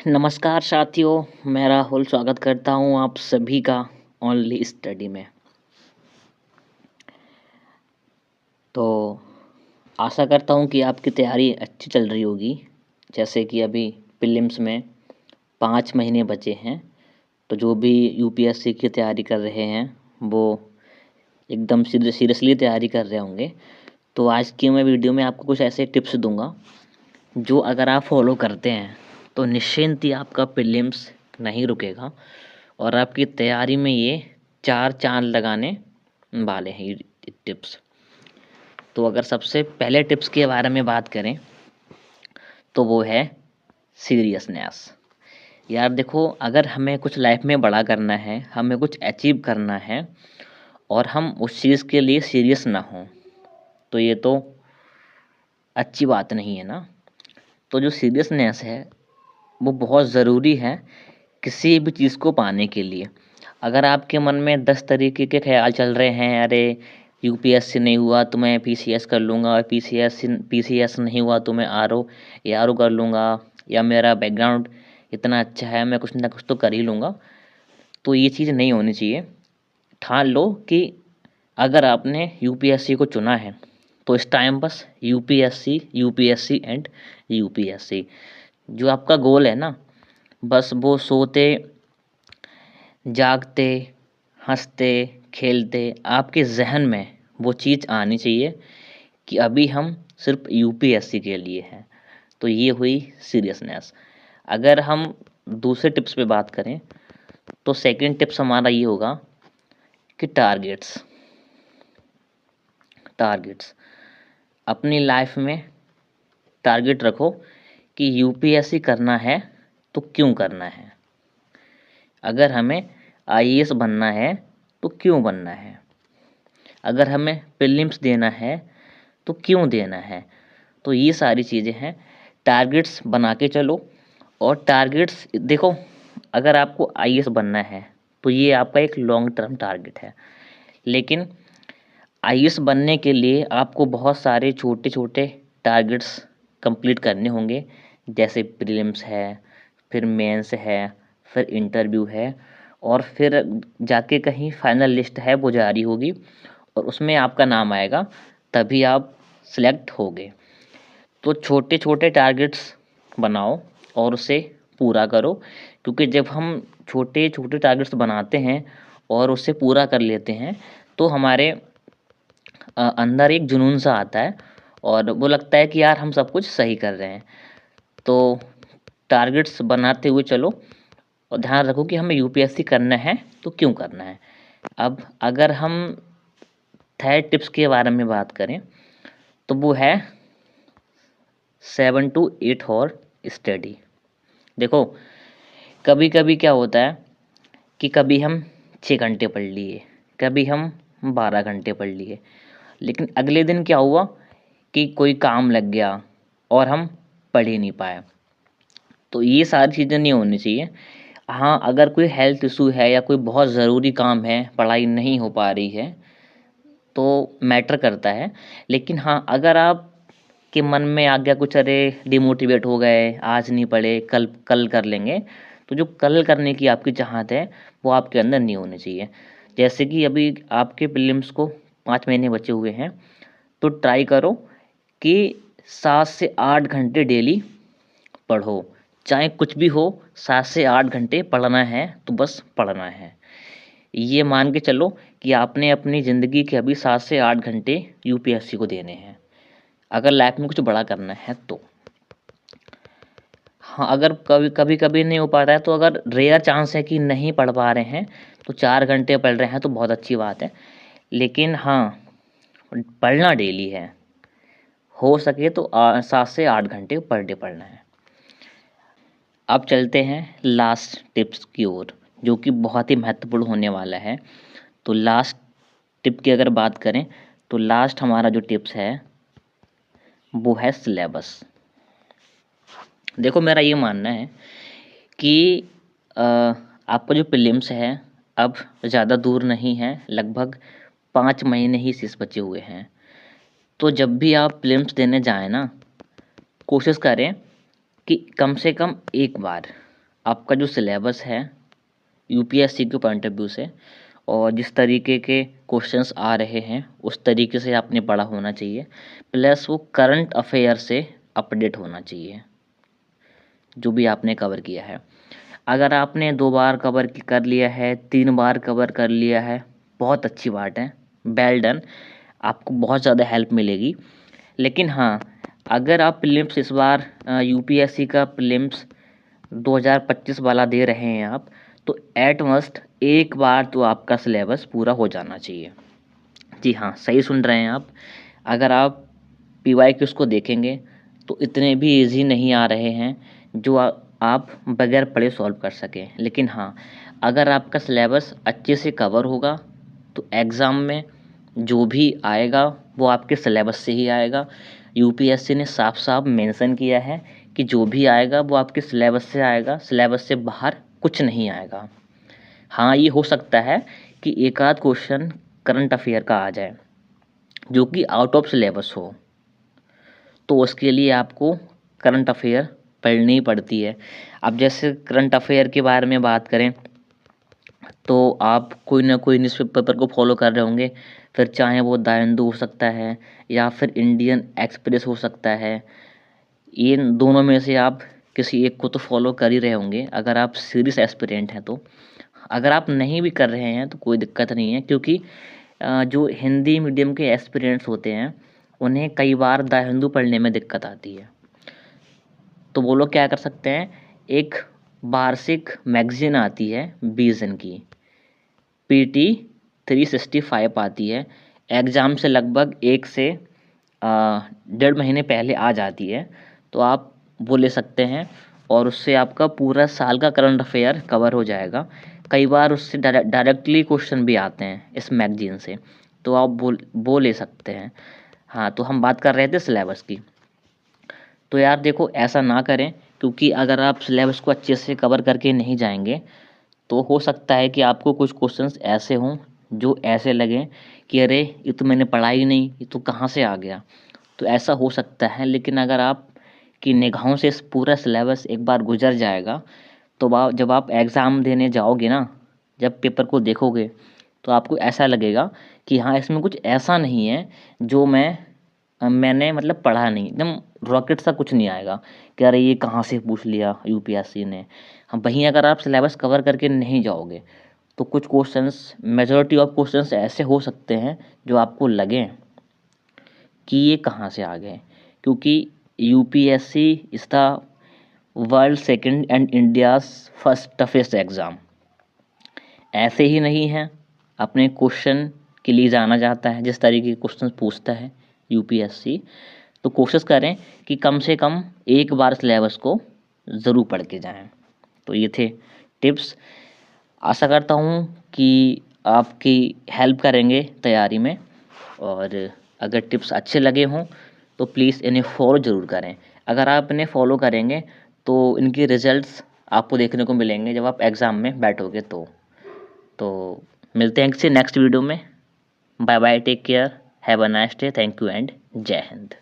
नमस्कार साथियों, मैं राहुल स्वागत करता हूँ आप सभी का ओनली स्टडी में। तो आशा करता हूँ कि आपकी तैयारी अच्छी चल रही होगी। जैसे कि अभी प्रीलिम्स में 5 महीने बचे हैं, तो जो भी यूपीएससी की तैयारी कर रहे हैं वो एकदम सीरियसली तैयारी कर रहे होंगे। तो आज की मैं वीडियो में आपको कुछ ऐसे टिप्स दूंगा जो अगर आप फॉलो करते हैं तो निश्चिंत ही आपका प्रीलिम्स नहीं रुकेगा और आपकी तैयारी में ये 4 चाँद लगाने वाले हैं ये टिप्स। तो अगर सबसे पहले टिप्स के बारे में बात करें तो वो है सीरियसनेस। यार देखो, अगर हमें कुछ लाइफ में बड़ा करना है, हमें कुछ अचीव करना है और हम उस चीज़ के लिए सीरियस ना हों तो ये तो अच्छी बात नहीं है ना। तो जो सीरियसनेस है वो बहुत ज़रूरी है किसी भी चीज़ को पाने के लिए। अगर आपके मन में 10 तरीके के ख्याल चल रहे हैं, अरे यूपीएससी नहीं हुआ तो मैं पीसीएस कर लूँगा, पीसीएस नहीं हुआ तो मैं आरओ एआरओ कर लूँगा, या मेरा बैकग्राउंड इतना अच्छा है मैं कुछ ना कुछ तो कर ही लूँगा, तो ये चीज़ नहीं होनी चाहिए। ठान लो कि अगर आपने यूपीएससी को चुना है तो इस टाइम बस यूपीएससी यूपीएससी एंड यूपीएससी जो आपका गोल है ना, बस वो सोते जागते हंसते खेलते आपके जहन में वो चीज़ आनी चाहिए कि अभी हम सिर्फ यूपीएससी के लिए हैं। तो ये हुई सीरियसनेस। अगर हम दूसरे टिप्स पे बात करें तो सेकंड टिप्स हमारा ये होगा कि टारगेट्स टारगेट्स अपनी लाइफ में टारगेट रखो कि यूपीएससी करना है तो क्यों करना है। अगर हमें आईएएस बनना है तो क्यों बनना है। अगर हमें प्रीलिम्स देना है तो क्यों देना है। तो ये सारी चीज़ें हैं, टारगेट्स बना के चलो। और टारगेट्स देखो, अगर आपको आईएएस बनना है तो ये आपका एक लॉन्ग टर्म टारगेट है, लेकिन आईएएस बनने के लिए आपको बहुत सारे छोटे छोटे टारगेट्स कंप्लीट करने होंगे। जैसे प्रीलिम्स है, फिर मेंस है, फिर इंटरव्यू है, और फिर जाके कहीं फाइनल लिस्ट है वो जारी होगी और उसमें आपका नाम आएगा, तभी आप सिलेक्ट होगे। तो छोटे छोटे टारगेट्स बनाओ और उसे पूरा करो, क्योंकि जब हम छोटे छोटे टारगेट्स बनाते हैं और उसे पूरा कर लेते हैं तो हमारे अंदर एक जुनून सा आता है और वो लगता है कि यार हम सब कुछ सही कर रहे हैं। तो टारगेट्स बनाते हुए चलो और ध्यान रखो कि हमें यूपीएससी करना है तो क्यों करना है। अब अगर हम थर्ड टिप्स के बारे में बात करें तो वो है 7 to 8 आवर स्टडी। देखो, कभी कभी क्या होता है कि कभी हम 6 घंटे पढ़ लिए, कभी हम 12 घंटे पढ़ लिए, लेकिन अगले दिन क्या हुआ कि कोई काम लग गया और हम पढ़ ही नहीं पाए। तो ये सारी चीज़ें नहीं होनी चाहिए। हाँ, अगर कोई हेल्थ इशू है या कोई बहुत ज़रूरी काम है, पढ़ाई नहीं हो पा रही है, तो मैटर करता है। लेकिन हाँ, अगर आप के मन में आ गया कुछ, अरे डिमोटिवेट हो गए, आज नहीं पढ़े, कल कल कर लेंगे, तो जो कल करने की आपकी चाहत है वो आपके अंदर नहीं होनी चाहिए। जैसे कि अभी आपके प्रीलिम्स को 5 महीने बचे हुए हैं, तो ट्राई करो कि 7 से 8 घंटे डेली पढ़ो। चाहे कुछ भी हो, 7 से 8 घंटे पढ़ना है तो बस पढ़ना है। ये मान के चलो कि आपने अपनी ज़िंदगी के अभी 7 से 8 घंटे यूपीएससी को देने हैं, अगर लाइफ में कुछ बड़ा करना है तो। हाँ, अगर कभी नहीं हो पा रहा है, तो अगर रेयर चांस है कि नहीं पढ़ पा रहे हैं, तो 4 घंटे पढ़ रहे हैं तो बहुत अच्छी बात है। लेकिन हाँ, पढ़ना डेली है, हो सके तो 7 से 8 घंटे पर डे पढ़ना है। अब चलते हैं लास्ट टिप्स की ओर, जो कि बहुत ही महत्वपूर्ण होने वाला है। तो लास्ट टिप की अगर बात करें तो लास्ट हमारा जो टिप्स है वो है सिलेबस। देखो, मेरा ये मानना है कि आपका जो प्रीलिम्स है अब ज़्यादा दूर नहीं है, लगभग 5 महीने ही शेष बचे हुए हैं। तो जब भी आप प्रीलिम्स देने जाएँ ना, कोशिश करें कि कम से कम एक बार आपका जो सिलेबस है यूपीएससी के पॉइंट ऑफ व्यू से और जिस तरीके के क्वेश्चंस आ रहे हैं उस तरीके से आपने पढ़ा होना चाहिए, प्लस वो करंट अफेयर से अपडेट होना चाहिए जो भी आपने कवर किया है। अगर आपने 2 बार कवर कर लिया है, 3 बार कवर कर लिया है, बहुत अच्छी बात है, वेल डन, आपको बहुत ज़्यादा हेल्प मिलेगी। लेकिन हाँ, अगर आप प्रीलिम्स इस बार यूपीएससी का प्रीलिम्स 2025 वाला दे रहे हैं आप, तो एट मस्ट एक बार तो आपका सिलेबस पूरा हो जाना चाहिए। जी हाँ, सही सुन रहे हैं आप। अगर आप पीवाईक्यूज़ को देखेंगे तो इतने भी इजी नहीं आ रहे हैं जो आप बगैर पढ़े सॉल्व कर सकें। लेकिन हाँ, अगर आपका सिलेबस अच्छे से कवर होगा तो एग्ज़ाम में जो भी आएगा वो आपके सिलेबस से ही आएगा। यूपीएससी ने साफ साफ मेंशन किया है कि जो भी आएगा वो आपके सिलेबस से आएगा, सिलेबस से बाहर कुछ नहीं आएगा। हाँ, ये हो सकता है कि एक आध क्वेश्चन करंट अफेयर का आ जाए जो कि आउट ऑफ सिलेबस हो, तो उसके लिए आपको करंट अफेयर पढ़नी पड़ती है। अब जैसे करंट अफेयर के बारे में बात करें तो आप कोई ना कोई न्यूज़पेपर को फॉलो कर रहे होंगे, फिर चाहे वो द हिंदू हो सकता है या फिर इंडियन एक्सप्रेस हो सकता है। इन दोनों में से आप किसी एक को तो फॉलो कर ही रहे होंगे अगर आप सीरियस एस्पिरेंट हैं तो। अगर आप नहीं भी कर रहे हैं तो कोई दिक्कत नहीं है, क्योंकि जो हिंदी मीडियम के एस्पिरेंट्स होते हैं उन्हें कई बार द हिंदू पढ़ने में दिक्कत आती है। तो वो लोग क्या कर सकते हैं, एक वार्षिक मैगज़ीन आती है 20 दिन की, पीटी 365 आती है, एग्ज़ाम से लगभग 1 से 1.5 महीने पहले आ जाती है। तो आप वो ले सकते हैं और उससे आपका पूरा साल का करंट अफेयर कवर हो जाएगा। कई बार उससे डायरेक्टली क्वेश्चन भी आते हैं इस मैगज़ीन से, तो आप वो ले सकते हैं। हाँ, तो हम बात कर रहे थे सिलेबस की। तो यार देखो, ऐसा ना करें, क्योंकि अगर आप सिलेबस को अच्छे से कवर करके नहीं जाएंगे तो हो सकता है कि आपको कुछ क्वेश्चंस ऐसे हों जो ऐसे लगें कि अरे ये तो मैंने पढ़ा ही नहीं, ये तो कहाँ से आ गया। तो ऐसा हो सकता है। लेकिन अगर आप की निगाहों से इस पूरा सिलेबस एक बार गुजर जाएगा तो जब आप एग्ज़ाम देने जाओगे ना, जब पेपर को देखोगे तो आपको ऐसा लगेगा कि हाँ, इसमें कुछ ऐसा नहीं है जो मैंने मतलब पढ़ा नहीं, एकदम रॉकेट सा कुछ नहीं आएगा कि अरे ये कहाँ से पूछ लिया यूपीएससी ने। हाँ, वहीं अगर आप सिलेबस कवर करके नहीं जाओगे तो कुछ क्वेश्चंस, मेजॉरिटी ऑफ क्वेश्चंस ऐसे हो सकते हैं जो आपको लगें कि ये कहाँ से आ गए, क्योंकि UPSC is the world second and India's first toughest exam. ऐसे ही नहीं है, अपने क्वेश्चन के लिए जाना जाता है, जिस तरीके के क्वेश्चन पूछता है यूपीएससी। तो कोशिश करें कि कम से कम एक बार सिलेबस को ज़रूर पढ़ के जाएं। तो ये थे टिप्स। आशा करता हूँ कि आपकी हेल्प करेंगे तैयारी में, और अगर टिप्स अच्छे लगे हों तो प्लीज़ इन्हें फॉलो ज़रूर करें। अगर आप इन्हें फॉलो करेंगे तो इनके रिजल्ट्स आपको देखने को मिलेंगे जब आप एग्ज़ाम में बैठोगे तो मिलते हैं किसी नेक्स्ट वीडियो में। Bye bye, take care, have a nice day, thank you and जय हिंद।